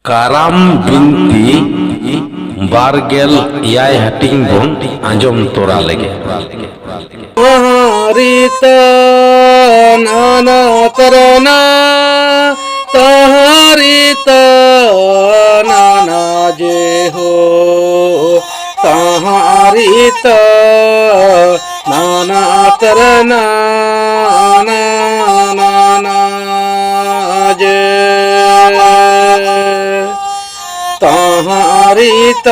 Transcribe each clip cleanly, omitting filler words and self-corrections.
कारम बिनती बारगेल याय हटिंग बोन आंजम तोरा लगे हरित नाना तरना तहरित नाना जे हो तहरित नाना तरना नाना जे तहरित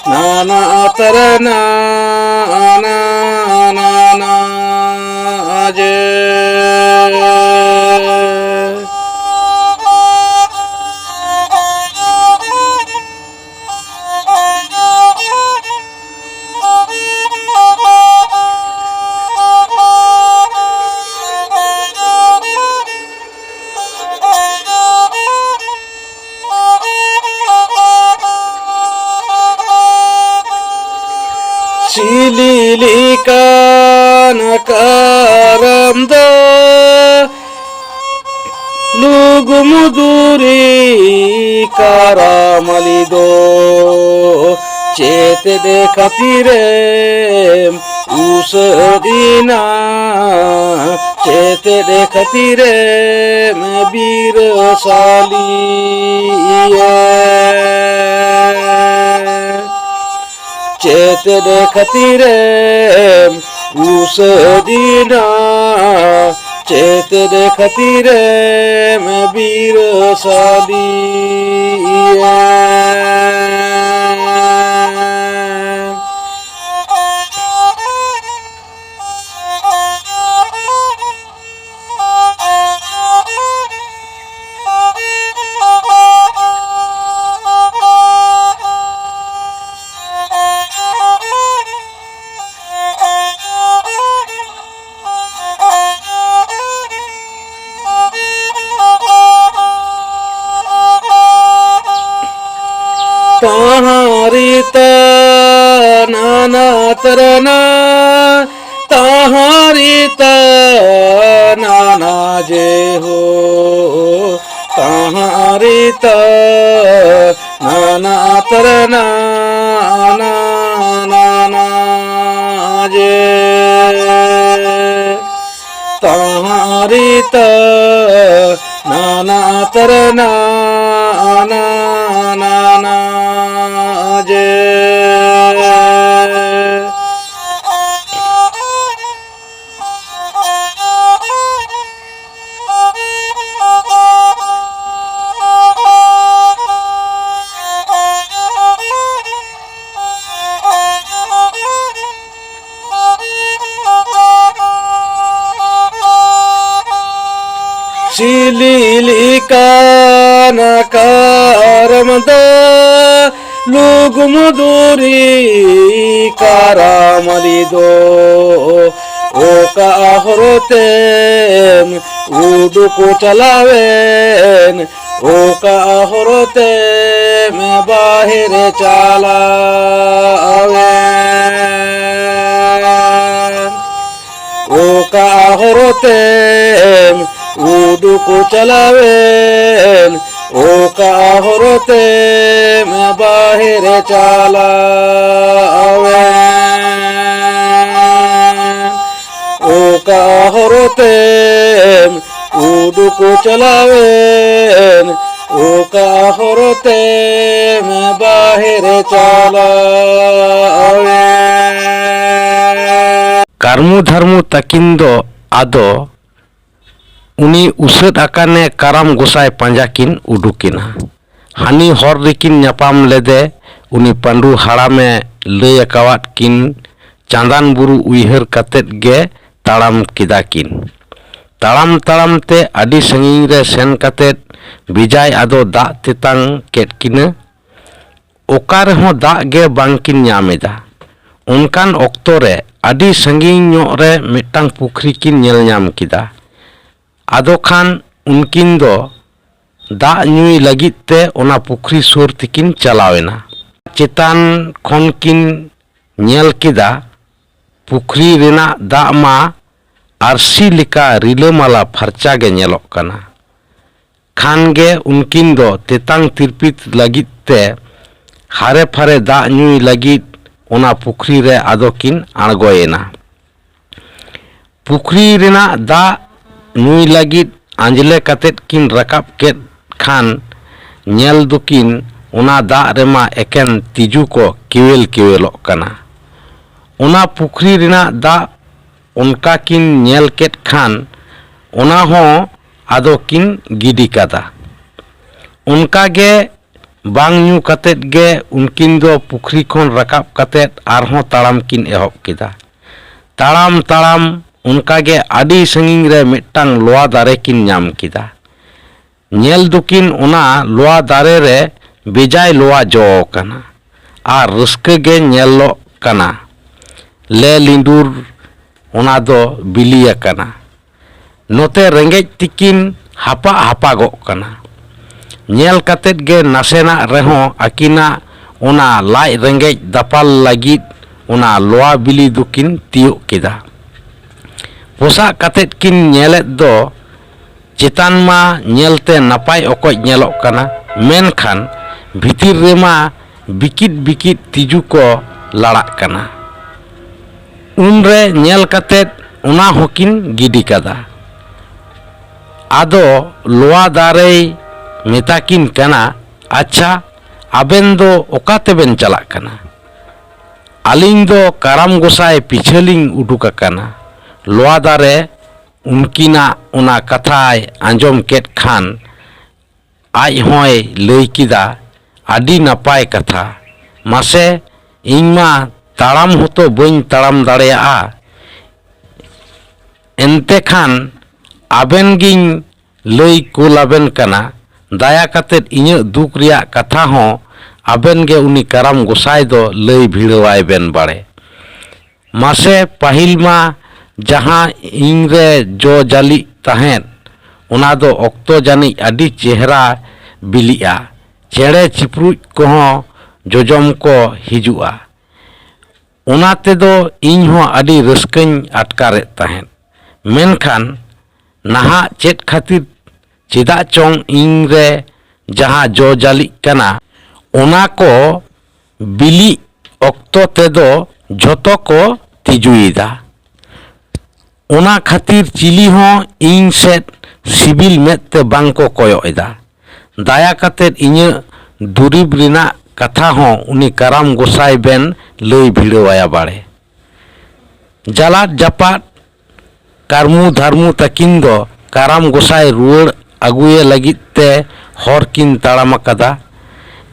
नाना तरना नाना जे Sililika nakaramda lugumuduri karamalido chete de khatire usadina chete de khatire me bir saliye चेते दे खतीरे उस दीना चेते दे खतीरे मैं वीर साली तहारित नाना तरना तहारित नाना जे हो तहारित नाना तरना नाना जे तहारित नाना तरना नाना जे Sililika nakaramda lugumuduri karamalido oka ahrotem uduku chalaven oka ahrotem bahir chalaven oka ahrotem उडुको चलावेन ओका होरते मैं बाहर चलावेन ओका होरते उडुको चलावेन ओका होरते मैं बाहर चलावेन कर्मु धर्मु तकिंदो आदो उनी उसद आकाने काराम गोसाई पांजाकिन उडुकिना हानि हर रेकिन न्यापाम लेदे उनी पांडु हाड़ामे लय अकावाद किन चांदान बुरु उइहर कतेत गे ताड़ाम किदाकिन ताड़ाम ताड़ाम ते आदि संगिन रे सेन कतेत बिजाय आदो दाग तेतांग केट किना ओका रेहों दाग गे बांकिन न्यामेदा उनकान ऑक्तो रे आदि संगिन ᱧᱚᱜ रे मिटांग पुखरी किन नेल ᱧᱟᱢ किदा आदो खान उनकिन दो दाग ᱧᱩᱭ लगित ते ओना पुखरी सुर तिकिन चलावेना चेतान खन किन नेल किदा पुखरी रेना दाग मा आरसी लेका रिलामाला फरचा गे नेलोग कना खान गे उनकिन दो तेतांग तिरपित लगित ते हारे फारे दा ᱧᱩᱭ लगित ओना पुखरी रे आदो किन आड़गोयेना। पुखरी रेना दा ᱧᱩᱭ लगित आंजले कतेत किन रकाब केत खान नेल दुकिन ओना दा रेमा एकेन तिजू को केवेल केवेलोक कना। ओना पुखरी रेना दा उनका किन नेल केत खान ओना हो आदो किन गिडी कादा। उनका गे बांग ᱧᱩ कतेत गे उनकिन दो पुखरी खोन रकाब कतेत आरहों ताड़ाम किन एहब किदा। ताड़ाम ताड़ाम उनका गे आडी संगिंग रे मिट्टांग लोआ दारे किन नाम किदा। नेल दुकिन ओना लोआ दारे रे बेजाय लोआ जो कना आर रस्के गे नेलो कना। ले लिंडूर ओना दो बिलिया कना। नोते रेंगेज तिकिन हापा हापा गो कना। नेल कतेत गे नासेना रेहों आकिना ओना लाज रेंगेज दापाल लगित ओना लोआ बिली दुकिन तियो किदा। पोसा कतेत किन नेलेत दो चेतान मा नेलते नापाय ओकोज नेलोक कना मेनखान भितिर रेमा बिकिट बिकिट तिजू को लड़ाक कना। उनरे नेल कतेत ओना होकिन गिडी कादा। आदो लोआ दारे मेताकिन कना अच्छा आबेन दो ओका तेबेन चलाक कना। आलिंग दो काराम गोसाई पिछलिंग उडुक कना। लोआ दारे उनकिना ओना कथाय आंजोम केत खान आज होय लई किदा आडी नापाय कथा मासे इनमा ताड़ाम होतो बइन ताड़ाम दाड़ेया एनते खान आबेन गिन लई कुलाबेन कना दाया कतेत इᱧᱟᱹᱜ दुख रिया कथा हो आबेन गे उनी काराम गोसाई दो लई भिड़वाय बेन बाड़े। मासे पाहिल मा जहां इंगरे जो जाली तहेन ओना दो ऑक्तो जानी आडी चेहरा बिलिया चेड़े चिपरुज कोहो जोजम को हिजुआ। ओना तेदो इñ हो आडी रस्कኝ आटकारेत तहेन मेनखान नाहा चेत खातिर चेदा चोंग इंगरे जहां जो जाली कना ओना को बिली ऑक्तो तेदो झोतो को तिजुईदा। ओना खातिर चिली हो इंग सेट सिबिल मेते बांग को कोयोइदा। दाया कतेत इᱧᱟᱹᱜ दुरीब रिना कथा हो उनी काराम गोसाई बेन लई भिड़वाया बाड़े। जालात जापात कारमु धारमु तकिन दो काराम गोसाई रुआड़ अगुए लगित ते हर किन ताड़ाम कदा।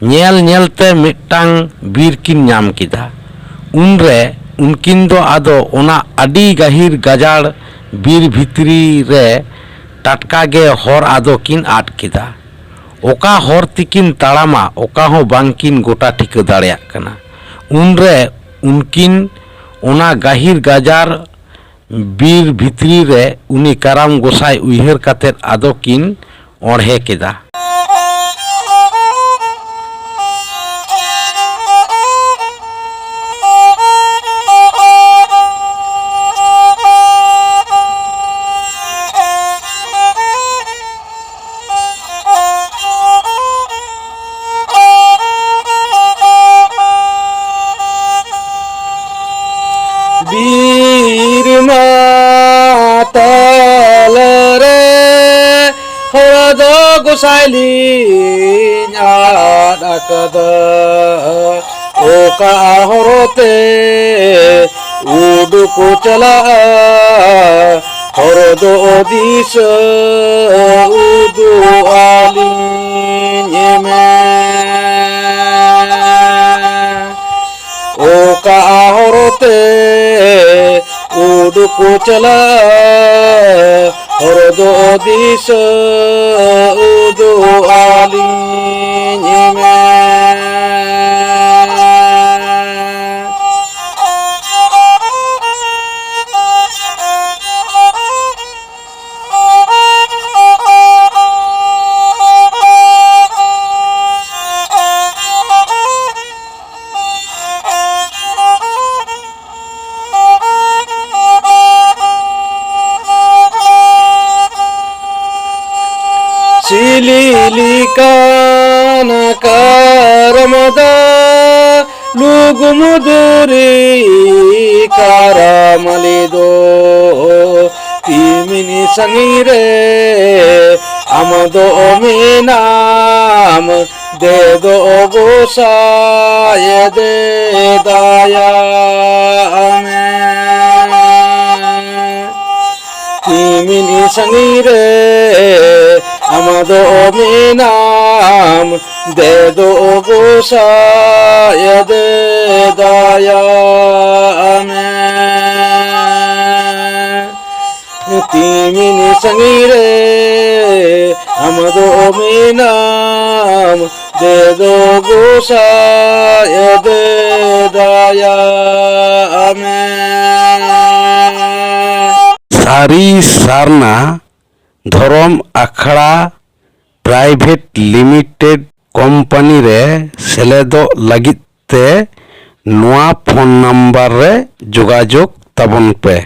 नेल नेलते मिट्टांग बीर किन नाम किदा। उनरे उनकिन दो आदो ओना आडी गाहिर गाजाड़ बीर भितरी रे टाटका गे हर आदो किन आट किदा। ओका हर तिकिन ताड़ामा ओका हो बांकिन गोटा ठिका दाड़ेयाक कना। उनरे उनकिन ओना गाहिर गाजार बीर भितरी रे उनी काराम गोसाई उइहर कतेत आदो किन ओढ़े केदा। वीर मातल रे हरदो गोसाइली नाडकद ओका हरते उडुको चला हरदो दिस उदु आली ओका हरते उडुको चला हरदो दिस उदु आली सिली লুগুমুদুরি কারামালি দো তিমিনি সঙ্গিরে আমদো মিনাম দে দো গোসায় দে দায়া আমে তিমিনি সঙ্গিরে আমদো মিনাম দে দো গোসায় দে দায়া আমে তিমিনি সঙ্গিরে আমদো মিনাম দে দো গোসায় দে দায়া আমে সারি সারনা ধরম আখড়া প্রাইভেট লিমিটেড কোম্পানি রে সেলেদᱚᱜ ᱞᱟᱹᱜᱤᱫ ᱛᱮ ᱱᱚᱣᱟ ᱯᱷᱳᱱ ᱱᱟᱢᱵᱟᱨ ᱨᱮ ᱡᱳᱜᱟᱡᱳᱜᱽ ᱛᱟᱵᱚᱱ ᱯᱮ।